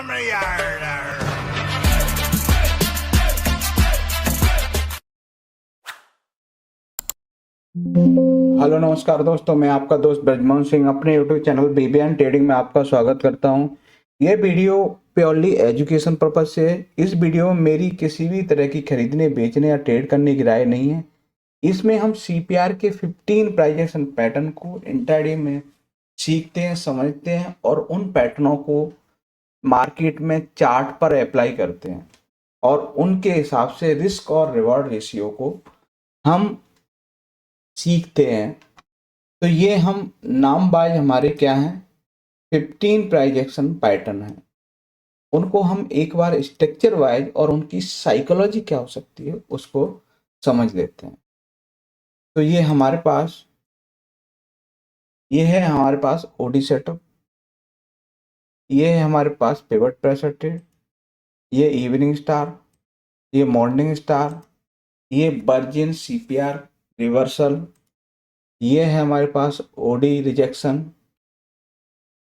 Hello नमस्कार दोस्तों, मैं आपका दोस्त ब्रजमोहन सिंह अपने यूट्यूब चैनल बीबीएन ट्रेडिंग में आपका स्वागत करता हूं। ये वीडियो प्योरली एजुकेशन पर्पज से है। इस वीडियो में मेरी किसी भी तरह की खरीदने बेचने या ट्रेड करने की राय नहीं है। इसमें हम सीपीआर के 15 प्राइजेक्शन पैटर्न को इंट्राडे में सीखते हैं, समझते हैं और उन पैटर्नों को मार्केट में चार्ट पर अप्लाई करते हैं और उनके हिसाब से रिस्क और रिवॉर्ड रेशियो को हम सीखते हैं। तो ये हम नाम बाय हमारे क्या हैं, 15 प्राइजेक्शन पैटर्न है। उनको हम एक बार स्ट्रक्चर वाइज और उनकी साइकोलॉजी क्या हो सकती है उसको समझ लेते हैं। तो ये है हमारे पास ओडी सेटअप, ये है हमारे पास पिवट प्रेशर ट्रेड, ये इवनिंग स्टार, ये मॉर्निंग स्टार, ये बर्जिन सीपीआर रिवर्सल, ये है हमारे पास ओडी रिजेक्शन,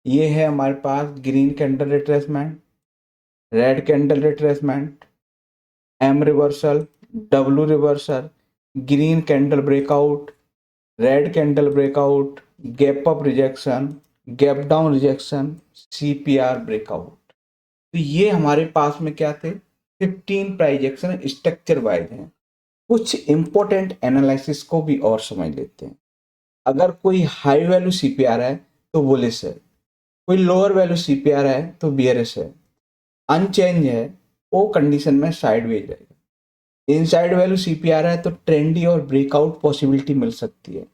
ये है हमारे पास green candle retracement, red candle retracement, M reversal, W reversal, green candle breakout, red candle breakout, gap up rejection, gap down rejection, CPR breakout. तो ये हमारे पास में क्या थे, 15 प्राइजेक्शन स्ट्रक्चर वाइज हैं। कुछ इंपॉर्टेंट एनालिसिस को भी और समझ लेते हैं। अगर कोई हाई वैल्यू सीपीआर है तो बुलिश है, कोई लोअर वैल्यू सीपीआर है तो बियरिश है, अनचेंज है वो कंडीशन में साइडवेज रहेगा। इनसाइड वैल्यू सीपीआर है तो ट्रेंडी और ब्रेकआउट पॉसिबिलिटी मिल सकती है।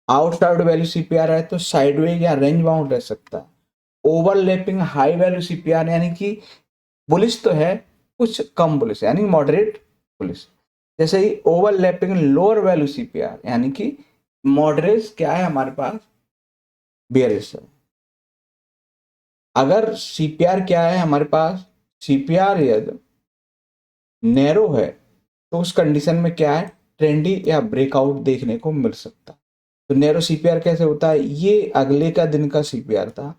आउटसाइड वैल्यू सीपीआर है तो साइडवेज या रेंज बाउंड रह सकता है। ओवरलैपिंग हाई वैल्यू सीपीआर यानी कि बुलिश तो है, कुछ कम बुलिश यानी मॉडरेट बुलिश। जैसे ही ओवरलैपिंग लोअर वैल्यू सीपीआर यानी कि मॉडरेट क्या है हमारे पास, बेयरिश है। अगर सीपीआर क्या है हमारे पास, सीपीआर यदि नैरो है तो उस कंडीशन में क्या है, ट्रेंडी या ब्रेकआउट देखने को मिल सकता है। तो नैरो सीपीआर कैसे होता है, ये अगले का दिन का सीपीआर था,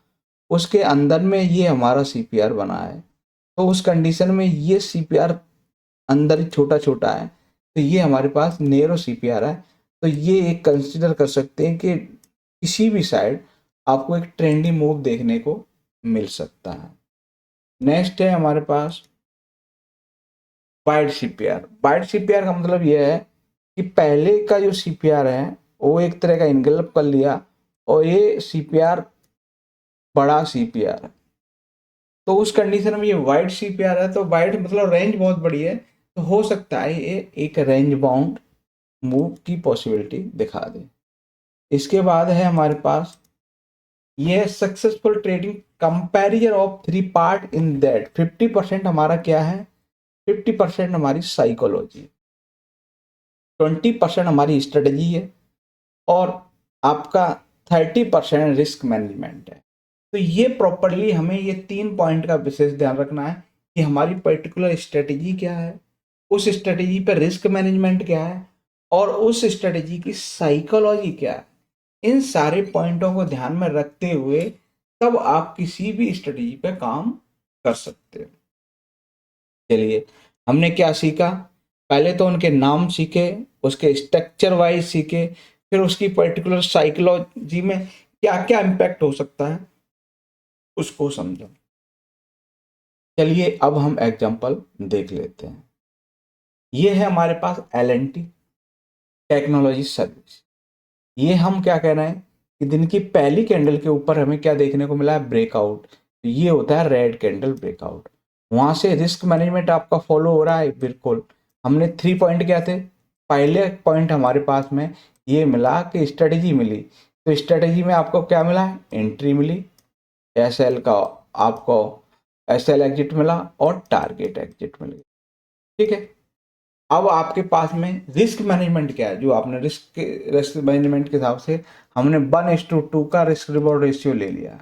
उसके अंदर में ये हमारा सीपीआर बना है, तो उस कंडीशन में ये सीपीआर अंदर ही छोटा छोटा है, तो ये हमारे पास नैरो सीपीआर है। तो ये एक कंसिडर कर सकते हैं कि किसी भी साइड आपको एक ट्रेंडी मूव देखने को मिल सकता है। नेक्स्ट है हमारे पास वाइड सीपीआर। वाइड सीपीआर का मतलब यह है कि पहले का जो सीपीआर है वो एक तरह का इनगल्प कर लिया और ये सीपीआर बड़ा सीपीआर है, तो उस कंडीशन में ये वाइड सीपीआर है। तो वाइड मतलब रेंज बहुत बड़ी है, तो हो सकता है ये एक रेंज बाउंड मूव की पॉसिबिलिटी दिखा दे। इसके बाद है हमारे पास ये successful trading comparison of 3 part in that 50% हमारा क्या है, 50% हमारी साइकोलॉजी, 20% हमारी स्ट्रेटजी है और आपका 30% रिस्क मैनेजमेंट है। तो ये प्रॉपरली हमें ये 3 पॉइंट का विशेष ध्यान रखना है कि हमारी पर्टिकुलर स्ट्रेटजी क्या है, उस स्ट्रेटजी पर रिस्क मैनेजमेंट क्या है और उस स्ट्रेटजी की साइकोलॉजी क्या है। इन सारे पॉइंटों को ध्यान में रखते हुए तब आप किसी भी स्ट्रेटजी पे काम कर सकते हो। चलिए, हमने क्या सीखा, पहले तो उनके नाम सीखे, उसके स्ट्रक्चर वाइज सीखे, फिर उसकी पर्टिकुलर साइकोलॉजी में क्या क्या इम्पैक्ट हो सकता है उसको समझो। चलिए अब हम एग्जांपल देख लेते हैं। ये है हमारे पास एल&टी टेक्नोलॉजी सर्विस। ये हम क्या कह रहे हैं कि दिन की पहली कैंडल के ऊपर हमें क्या देखने को मिला है, ब्रेकआउट। तो ये होता है रेड कैंडल ब्रेकआउट। वहां से रिस्क मैनेजमेंट आपका फॉलो हो रहा है, बिल्कुल। हमने 3 पॉइंट क्या थे, पहले पॉइंट हमारे पास में ये मिला कि स्ट्रेटेजी मिली। तो स्ट्रेटेजी में आपको क्या मिला, एंट्री मिली, एसएल का आपको एसएल एग्जिट मिला और टारगेट एग्जिट मिल गया। ठीक है, अब आपके पास में रिस्क मैनेजमेंट क्या है, जो आपने रिस्क मैनेजमेंट के हिसाब से हमने 1:2 का रिस्क रिवॉर्ड रेशियो ले लिया।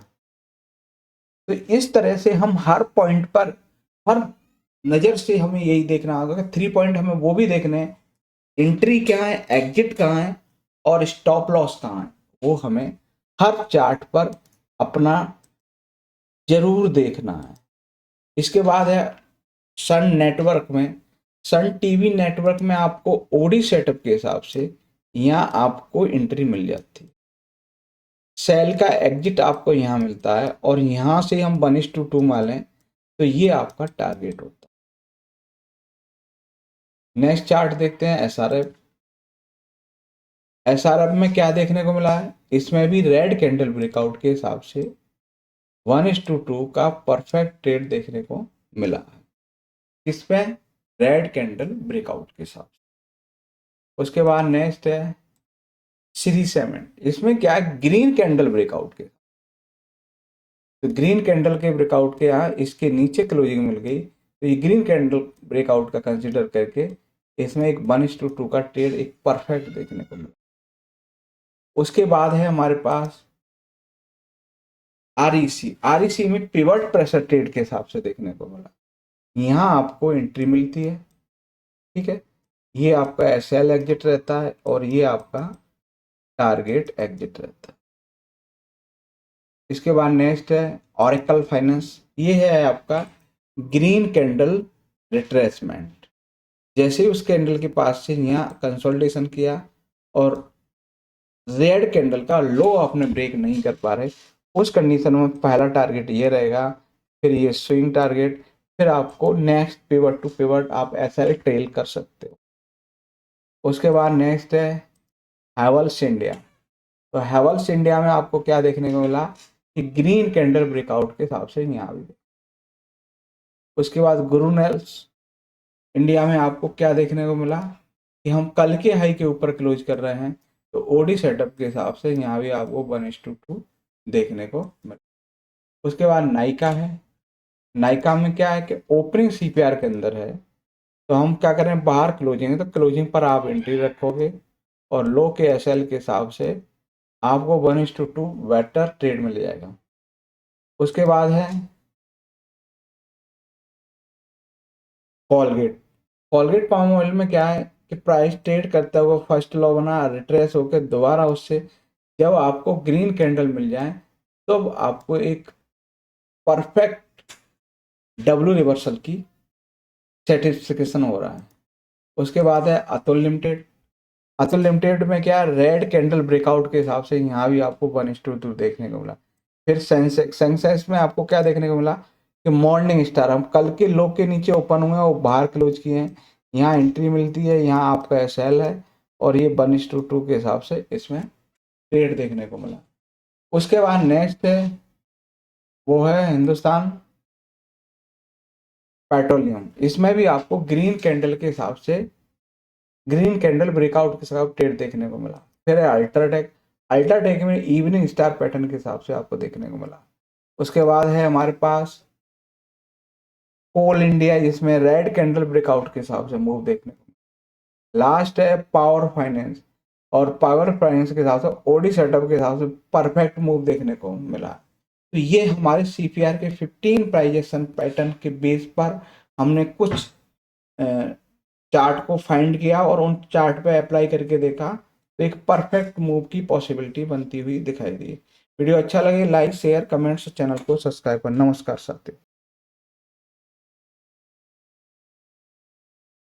तो इस तरह से हम हर पॉइंट पर, हर नज़र से हमें यही देखना होगा कि 3 पॉइंट हमें वो भी देखने हैं, एंट्री क्या है, एग्जिट कहाँ है और स्टॉप लॉस कहाँ है, वो हमें हर चार्ट पर अपना जरूर देखना है। इसके बाद है सन नेटवर्क में, सन टीवी नेटवर्क में आपको ओडी सेटअप के हिसाब से यहाँ आपको एंट्री मिल जाती है। सेल का एग्जिट आपको यहाँ मिलता है और यहाँ से हम 1:2 मालें तो ये आपका टारगेट होता है। नेक्स्ट चार्ट देखते हैं एसआरएफ। एसआरएफ में क्या देखने को मिला है, इसमें भी रेड कैंडल ब्रेकआउट के हिसाब से 1:2 का परफेक्ट ट्रेड देखने को मिला है। किसपे, रेड कैंडल ब्रेकआउट के हिसाब से। उसके बाद नेक्स्ट है श्री सीमेंट। इसमें क्या है, ग्रीन कैंडल ब्रेकआउट के, तो ग्रीन कैंडल के ब्रेकआउट के यहाँ इसके नीचे क्लोजिंग मिल गई, तो ये ग्रीन कैंडल ब्रेकआउट का कंसीडर करके इसमें एक 1:2 का ट्रेड एक परफेक्ट देखने को मिला। उसके बाद है हमारे पास आरईसी में पिवट प्रेशर ट्रेड के हिसाब से देखने को मिला। यहाँ आपको एंट्री मिलती है, ठीक है, ये आपका एसएल एग्जिट रहता है और ये आपका टारगेट एग्जिट रहता है। इसके बाद नेक्स्ट है ऑरेकल फाइनेंस। ये है आपका ग्रीन कैंडल रिट्रेसमेंट। जैसे ही उस कैंडल के पास से यहाँ कंसोलिडेशन किया और रेड कैंडल का लो आपने ब्रेक नहीं कर पा रहे, उस कंडीशन में पहला टारगेट ये रहेगा, फिर ये स्विंग टारगेट, फिर आपको नेक्स्ट पिवट टू पिवट आप ऐसा ट्रेल कर सकते हो। उसके बाद नेक्स्ट है हैवल्स इंडिया। तो हैवल्स इंडिया में आपको क्या देखने को मिला कि ग्रीन कैंडल ब्रेकआउट के हिसाब से यहाँ भी। उसके बाद गुरुनेल्स इंडिया में आपको क्या देखने को मिला कि हम कल के हाई के ऊपर क्लोज कर रहे हैं, तो ओडी सेटअप के हिसाब से यहाँ भी आपको 1:2 देखने को मिला। उसके बाद नाइका है। नाइका में क्या है कि ओपनिंग सीपीआर के अंदर है, तो हम क्या करें, बाहर क्लोजिंग है तो क्लोजिंग पर आप एंट्री रखोगे और लो के एसएल के हिसाब से आपको 1:2 बेटर ट्रेड मिल जाएगा। उसके बाद है कॉलगेट। कॉलगेट पाम ऑयल में क्या है कि प्राइस ट्रेड करते हुए फर्स्ट लो बना, रिट्रेस होकर दोबारा उससे जब आपको ग्रीन कैंडल मिल जाए तो आपको एक परफेक्ट डब्ल्यू रिवर्सल की सेटिस्फिकेशन हो रहा है। उसके बाद है अतुल लिमिटेड। अतुल लिमिटेड में क्या, रेड कैंडल ब्रेकआउट के हिसाब से यहाँ भी आपको 1:2 देखने को मिला। फिर सेंसेक्स में आपको क्या देखने को मिला कि मॉर्निंग स्टार, हम कल के लो के नीचे ओपन हुए हैं और बाहर क्लोज किए हैं, यहाँ एंट्री मिलती है, यहाँ आपका एसएल है और ये 1:2 के हिसाब से इसमें ट्रेड देखने को मिला। उसके बाद नेक्स्ट है वो है हिंदुस्तान पेट्रोलियम। इसमें भी आपको ग्रीन कैंडल के हिसाब से, ग्रीन कैंडल ब्रेकआउट के साथ ट्रेड देखने को मिला। फिर है अल्ट्राटेक। अल्ट्राटेक में इवनिंग स्टार पैटर्न के हिसाब से आपको देखने को मिला। उसके बाद है हमारे पास कोल इंडिया, जिसमें रेड कैंडल ब्रेकआउट के हिसाब से मूव देखने को मिला। लास्ट है पावर फाइनेंस, और पावर फाइनेंस के हिसाब से ओडी सेटअप के हिसाब से परफेक्ट मूव देखने को मिला। तो ये हमारे सीपीआर के 15 प्राइजेशन पैटर्न के बेस पर हमने कुछ चार्ट को फाइंड किया और उन चार्ट पे अप्लाई करके देखा, तो एक परफेक्ट मूव की पॉसिबिलिटी बनती हुई दिखाई दी। वीडियो अच्छा लगे लाइक शेयर कमेंट्स, चैनल को सब्सक्राइब कर। नमस्कार साथियों।